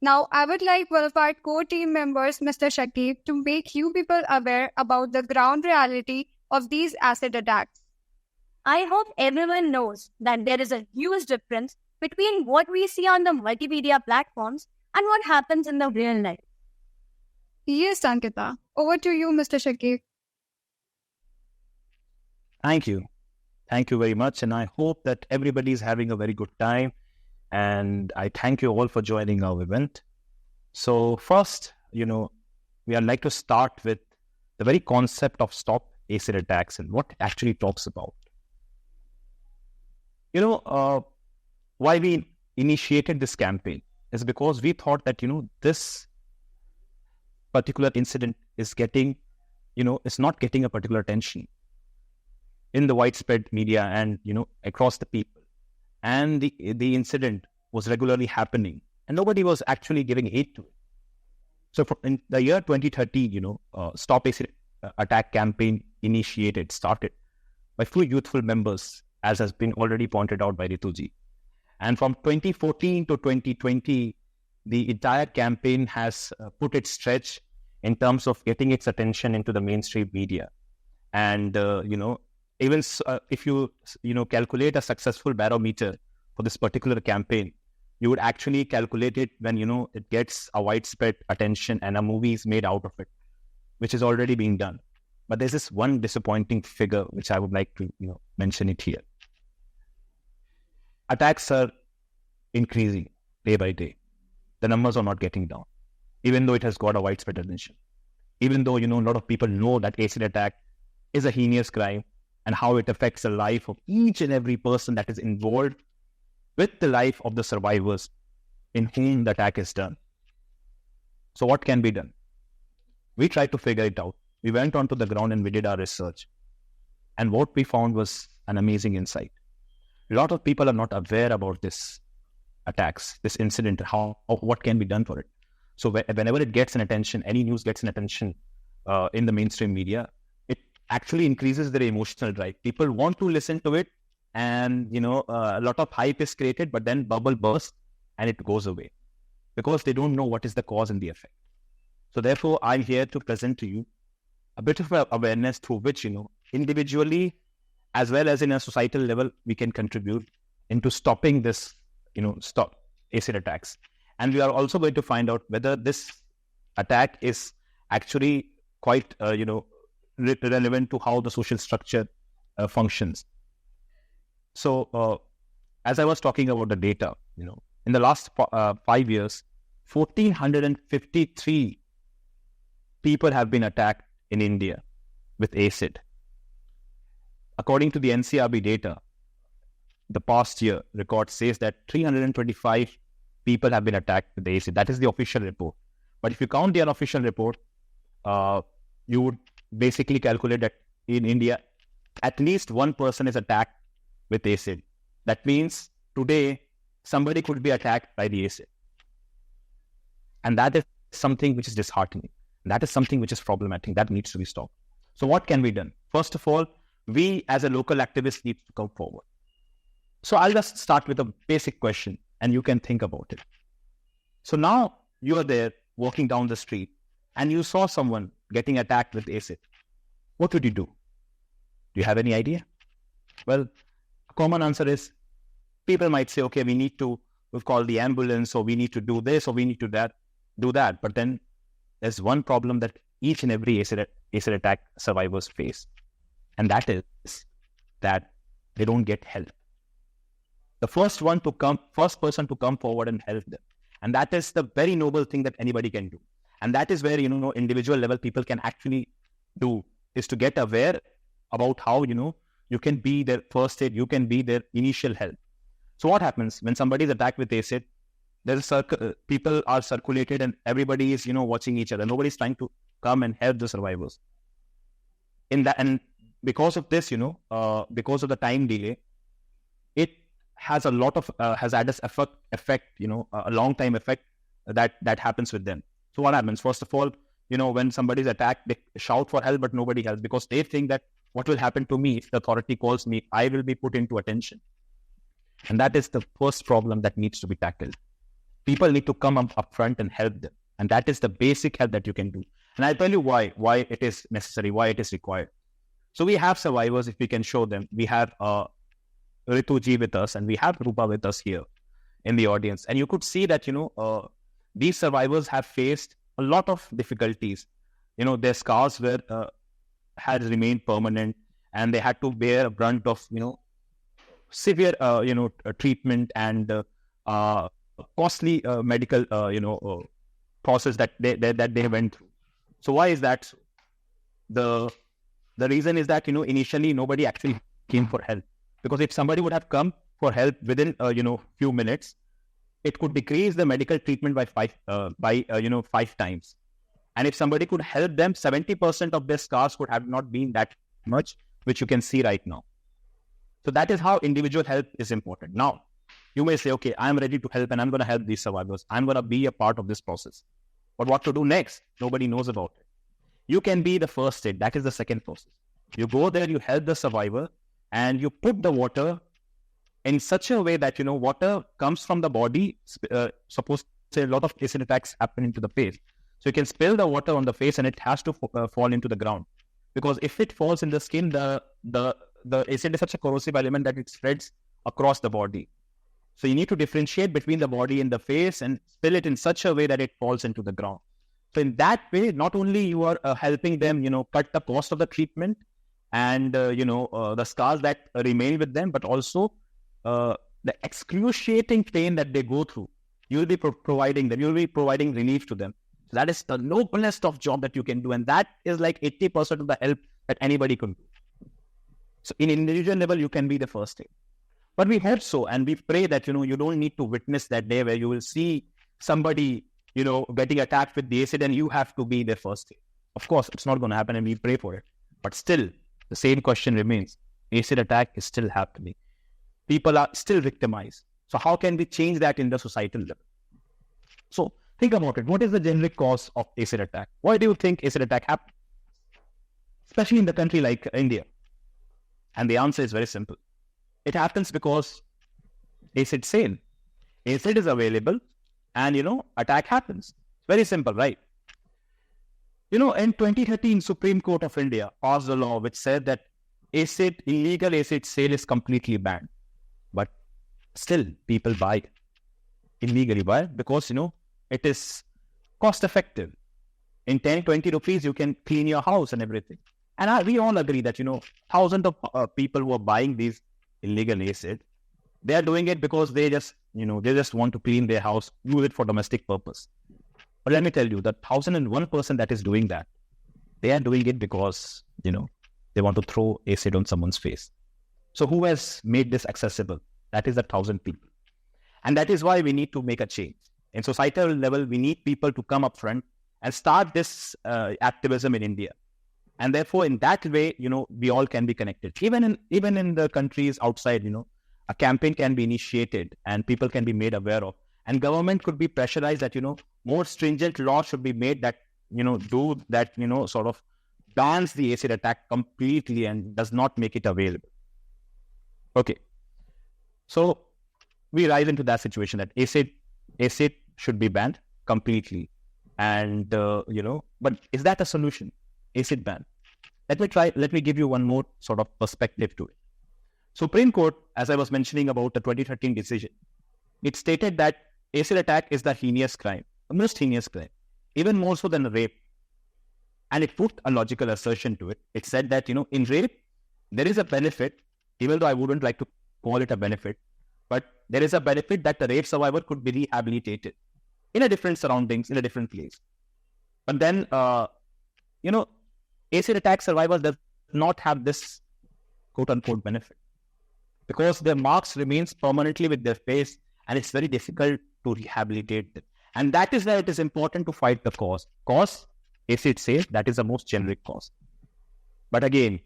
Now, I would like one of our core team members, Mr. Shakib, to make you people aware about the ground reality of these acid attacks. I hope everyone knows that there is a huge difference between what we see on the multimedia platforms and what happens in the real life. Yes, Ankita. Over to you, Mr. Shakib. Thank you. Thank you very much. And I hope that everybody is having a very good time. And I thank you all for joining our event. So first, we would like to start with the very concept of stop acid attacks and what it actually talks about. Why we initiated this campaign is because we thought that, this particular incident is getting, it's not getting a particular attention in the widespread media and, across the people. And the incident was regularly happening and nobody was actually giving aid to it. So in the year 2013, Stop Acid Attack campaign started by few youthful members, as has been already pointed out by Rituji. And from 2014 to 2020, the entire campaign has put its stretch in terms of getting its attention into the mainstream media. And, even if you calculate a successful barometer for this particular campaign, you would actually calculate it when, it gets a widespread attention and a movie is made out of it, which is already being done. But there's this one disappointing figure, which I would like to, mention it here. Attacks are increasing day by day. The numbers are not getting down, even though it has got a widespread attention. Even though, a lot of people know that acid attack is a heinous crime and how it affects the life of each and every person that is involved with the life of the survivors in whom the attack is done. So what can be done? We tried to figure it out. We went onto the ground and we did our research. And what we found was an amazing insight. A lot of people are not aware about this attacks, this incident, what can be done for it. So whenever it gets an attention, any news gets an attention in the mainstream media, it actually increases their emotional drive. People want to listen to it and, a lot of hype is created, but then bubble bursts and it goes away because they don't know what is the cause and the effect. So therefore, I'm here to present to you a bit of awareness through which, individually, as well as in a societal level, we can contribute into stopping this, stop acid attacks. And we are also going to find out whether this attack is actually quite, relevant to how the social structure functions. So, as I was talking about the data, in the last 5 years, 1,453 people have been attacked in India with acid. According to the NCRB data, the past year record says that 325 people have been attacked with acid. That is the official report. But if you count the unofficial report, you would basically calculate that in India, at least one person is attacked with acid. That means today, somebody could be attacked by the acid. And that is something which is disheartening. That is something which is problematic. That needs to be stopped. So what can be done? First of all, we as a local activist need to come forward. So I'll just start with a basic question and you can think about it. So now you are there walking down the street and you saw someone getting attacked with acid. What would you do? Do you have any idea? Well, a common answer is people might say, okay, we've called the ambulance, or we need to do this, or we need to do that. But then there's one problem that each and every acid attack survivors face. And that is that they don't get help. The first person to come forward and help them. And that is the very noble thing that anybody can do. And that is where, individual level people can actually do, is to get aware about how, you can be their first aid, you can be their initial help. So what happens when somebody is attacked with acid? People are circulated and everybody is, watching each other. Nobody's trying to come and help the survivors. And because of this, because of the time delay, it has a lot of, has had this effect, a long time effect that happens with them. So what happens? First of all, when somebody is attacked, they shout for help, but nobody helps because they think that what will happen to me if the authority calls me, I will be put into attention. And that is the first problem that needs to be tackled. People need to come up front and help them. And that is the basic help that you can do. And I'll tell you why it is necessary, why it is required. So we have survivors, if we can show them. We have Rituji with us, and we have Rupa with us here in the audience. And you could see that, these survivors have faced a lot of difficulties. Their scars had remained permanent, and they had to bear a brunt of, severe, treatment and costly medical, process that they went through. So why is that? The reason is that, initially nobody actually came for help, because if somebody would have come for help within, few minutes, it could decrease the medical treatment by 5 times. And if somebody could help them, 70% of their scars could have not been that much, which you can see right now. So that is how individual help is important. Now, you may say, okay, I'm ready to help and I'm going to help these survivors. I'm going to be a part of this process. But what to do next? Nobody knows about it. You can be the first aid. That is the second process. You go there, you help the survivor, and you put the water in such a way that, water comes from the body. Suppose, say, a lot of acid attacks happen into the face. So you can spill the water on the face and it has to fall into the ground. Because if it falls in the skin, the acid is such a corrosive element that it spreads across the body. So you need to differentiate between the body and the face and spill it in such a way that it falls into the ground. So in that way, not only you are helping them, cut the cost of the treatment and, the scars that remain with them, but also the excruciating pain that they go through, you'll be providing relief to them. So that is the noblest of job that you can do. And that is like 80% of the help that anybody can do. So in individual level, you can be the first aid. But we hope so. And we pray that, you don't need to witness that day where you will see somebody, getting attacked with the acid and you have to be their first aid. Of course, it's not going to happen and we pray for it. But still, the same question remains. Acid attack is still happening. People are still victimized. So how can we change that in the societal level? So think about it. What is the generic cause of acid attack? Why do you think acid attack happens? Especially in the country like India. And the answer is very simple. It happens because acid sale. Acid is available and, attack happens. Very simple, right? In 2013, Supreme Court of India passed a law which said that illegal acid sale is completely banned. But still, people buy it. Illegally buy it because, it is cost effective. In 10, 20 rupees, you can clean your house and everything. And we all agree that, thousands of people who are buying these illegal acid, they are doing it because they just want to clean their house, use it for domestic purpose. But let me tell you, the 1,001 person that is doing that, they are doing it because, they want to throw acid on someone's face. So who has made this accessible? That is the 1,000 people. And that is why we need to make a change. In societal level, we need people to come up front and start this activism in India. And therefore, in that way, we all can be connected. Even in the countries outside, a campaign can be initiated and people can be made aware of. And government could be pressurized that, more stringent laws should be made that, do that, sort of bans the acid attack completely and does not make it available. Okay. So we rise into that situation that acid should be banned completely. And, but is that a solution? Acid ban. Let me give you one more sort of perspective to it. Supreme Court, as I was mentioning about the 2013 decision, it stated that acid attack is the heinous crime, the most heinous crime, even more so than rape. And it put a logical assertion to it. It said that, in rape, there is a benefit, even though I wouldn't like to call it a benefit, but there is a benefit that the rape survivor could be rehabilitated in a different surroundings, in a different place. But then, acid attack survivors does not have this quote-unquote benefit because their marks remains permanently with their face and it's very difficult to rehabilitate them. And that is why it is important to fight the cause. Cause, acid sale, that is the most generic cause. But again,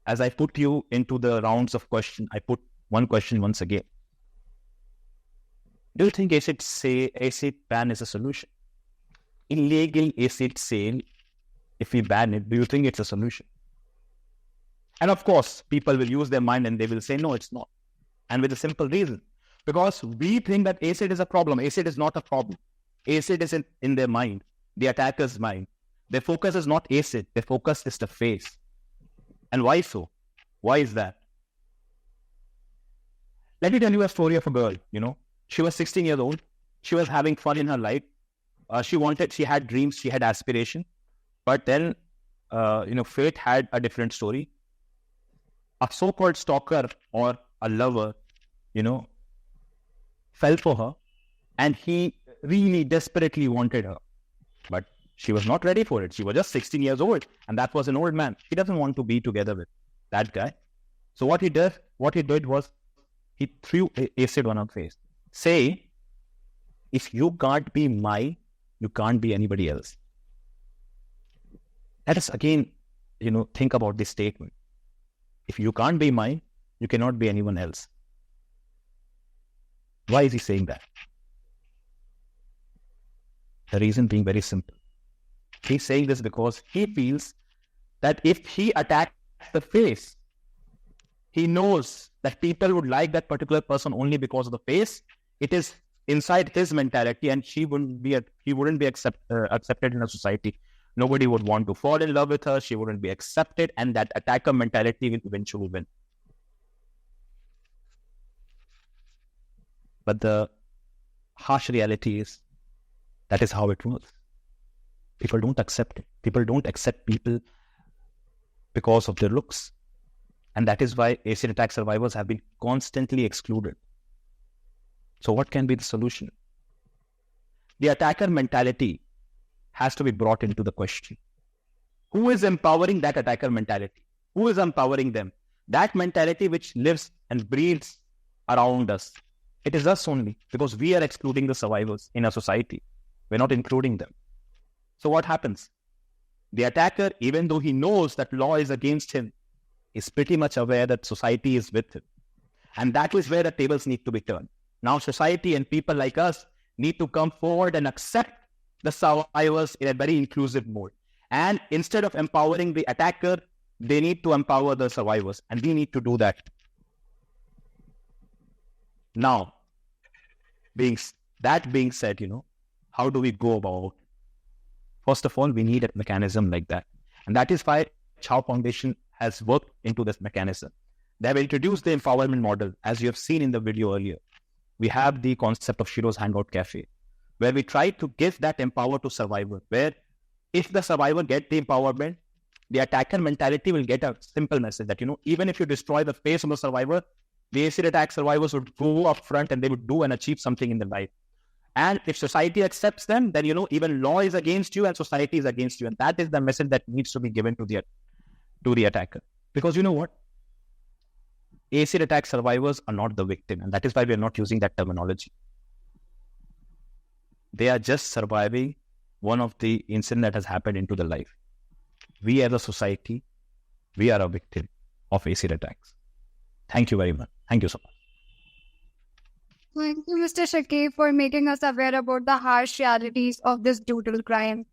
as I put you into the rounds of question, I put one question once again. Do you think acid ban is a solution? Illegal acid sale, if we ban it, do you think it's a solution? And of course, people will use their mind and they will say, no, it's not. And with a simple reason. Because we think that acid is a problem. Acid is not a problem. Acid is in their mind, the attacker's mind. Their focus is not acid. Their focus is the face. And why so? Why is that? Let me tell you a story of a girl, She was 16 years old. She was having fun in her life. She had dreams, she had aspiration. But then, fate had a different story. A so-called stalker or a lover, fell for her, and he really desperately wanted her. But she was not ready for it. She was just 16 years old, and that was an old man. He doesn't want to be together with that guy. So what he did was he threw acid on her face, saying, if you can't be mine, you can't be anybody else. Let us again, think about this statement. If you can't be mine, you cannot be anyone else. Why is he saying that? The reason being very simple. He's saying this because he feels that if he attacks the face, he knows that people would like that particular person only because of the face. It is inside his mentality, and he wouldn't be accepted in a society. Nobody would want to fall in love with her. She wouldn't be accepted, and that attacker mentality will eventually win. But the harsh reality is that is how it works. People don't accept it. People don't accept people because of their looks. And that is why acid attack survivors have been constantly excluded. So what can be the solution? The attacker mentality has to be brought into the question. Who is empowering that attacker mentality? Who is empowering them? That mentality which lives and breathes around us. It is us only, because we are excluding the survivors in our society. We're not including them. So what happens? The attacker, even though he knows that law is against him, is pretty much aware that society is with him. And that is where the tables need to be turned. Now society and people like us need to come forward and accept the survivors in a very inclusive mode. And instead of empowering the attacker, they need to empower the survivors. And we need to do that. Now, that being said, how do we go about it? First of all, we need a mechanism like that. And that is why Chow Foundation has worked into this mechanism. They have introduced the empowerment model, as you have seen in the video earlier. We have the concept of Shiro's Hangout Cafe, where we try to give that empower to survivor, where if the survivor get the empowerment, the attacker mentality will get a simple message that, even if you destroy the face of the survivor, the acid attack survivors would go up front and they would do and achieve something in their life. And if society accepts them, then, even law is against you and society is against you. And that is the message that needs to be given to the attacker. Because you know what? Acid attack survivors are not the victim. And that is why we are not using that terminology. They are just surviving one of the incidents that has happened into their life. We as a society, we are a victim of acid attacks. Thank you very much. Thank you so much. Thank you, Mr. Shakib, for making us aware about the harsh realities of this brutal crime.